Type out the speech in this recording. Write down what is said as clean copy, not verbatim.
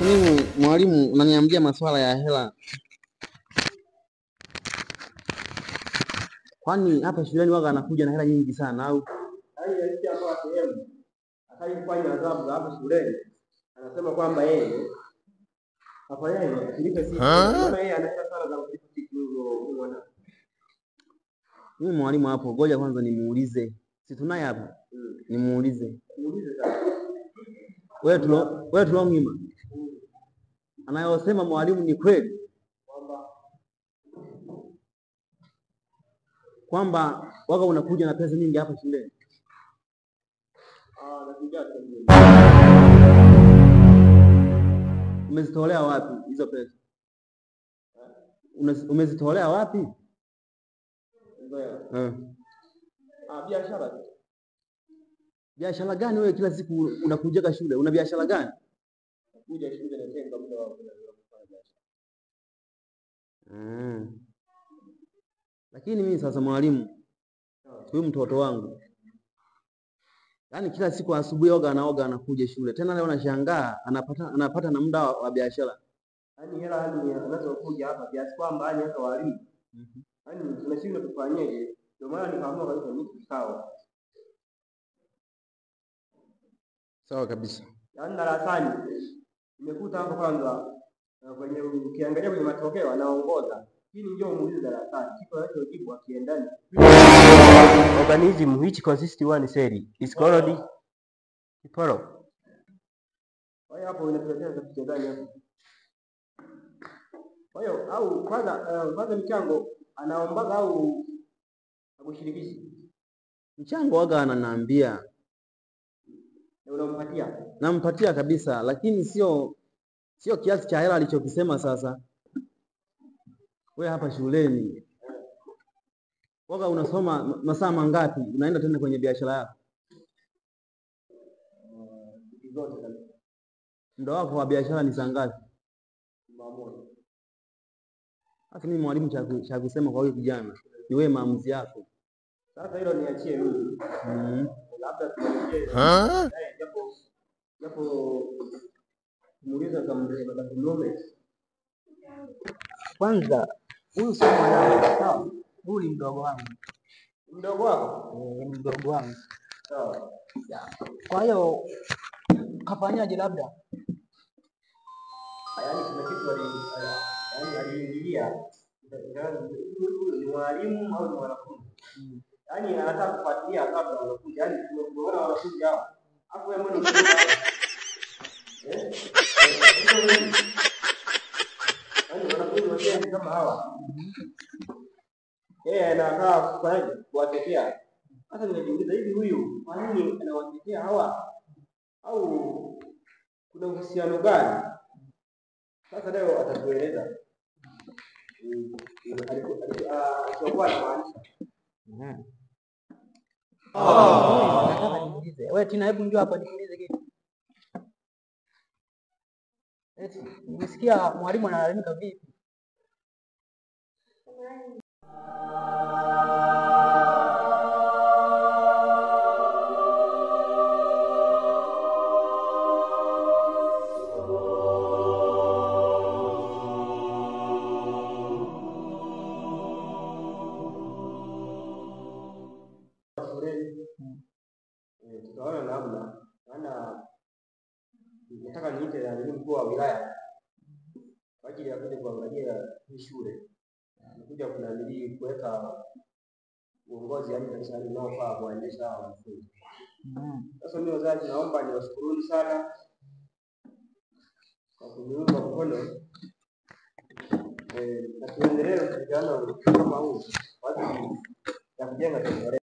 Mimi mwalimu unaniambia masuala ya hela. Kwani hapa shuleni waga anakuja na hela nyingi sana au? Yaani yeye hapa sehemu atakayefanya adhabu hapa shuleni anasema kwamba yeye afanyaje kilipe siku. Maana yeye anaenda sana za kulipa siku hizo mwana. Mimi mwalimu hapo, ngoja kwanza nimuulize. Si tunaye hapa? Nimuulize. Muulize sasa. Wewe tulongima. Anayosema mwalimu ni kweli? Kwamba waga unakuja na pesa nyingi hapa shuleni. Nakuja tena. Umezitolea wapi hizo pesa? Umezitolea wapi? Biashara. Biashara gani wewe kila siku unakuja shule? Una biashara gani? Kuja shule na tenga muda wa kufanya biashara. Lakini mimi sasa mwalimu, huyu mtoto wangu, yaani kila siku asubuhi anaoga anakuja shule. Tena leo nashangaa anapata na muda wa biashara. Yaani hela anazokuja hapa kiasi kwamba yani hata walimu. Yaani tunashindwa tufanyeje? Ndio maana nikaamua kabisa mimi kikao. Sawa kabisa. Yaani darasani nimekuta hapo kwanza kwenye ukiangalia kwenye matokeo anaongoza. Hii ndio muulize darasani. Kitu anachojibu akiendani. Organism which consists one cell is called Kiporo. Kwa hiyo hapo inatuletea kitu gani hapo? Kwa hiyo au kwanza michango anaombaga au akushirikishi? Mchango waga ananiambia. Na unampatia? Nampatia kabisa, lakini sio kiasi cha hela alichokisema sasa. Wewe hapa shuleni waga unasoma masaa mangapi? Unaenda tena kwenye biashara yako? Muda wako wa biashara ni saa ngapi? Sasa mimi mwalimu cha kusema kwa huyu kijana ni wewe, maamuzi yako. Sasa hilo niachie mimi. Labda tuongee. Japo muuliza kama mlome. Kwanza huyu sio mwanangu, sawa? Huyu ni mdogo wangu. Mdogo wako? Ni mdogo wangu. Sawa. Kwa hiyo kafanyaje labda? Yaani kuna kitu aliingilia. Ni mwalimu au ni mwanafunzi? Yaani anataka kufuatilia kabla wanafunzi. Yaani tumeona wanafunzi hao. Hapo wewe mbona wanafunzi kama hawa. Anakaa kufanyaje? Kuwatetea. Sasa ninajiuliza hivi huyu kwa nini anawatetea hawa? Au kuna uhusiano gani? Sasa leo atatueleza. Alikuwa anamaanisha. Nataka niulize. Wewe Tina, hebu njoo hapa niulize kitu. Nimesikia mwalimu analalamika vipi? Tutaona namna, maana nataka niite mkuu wa wilaya kwa ajili ya kuja kuangalia hii shule. Nikuja kunadili kuweka uongozi yani kanisani unaofaa kuendesha wanafunzi. Sasa mimi wazazi naomba niwashukuruni sana kwa kuniunga mkono. Na tuendelee kushirikiana kama huu kwa ajili ya kujenga taifa.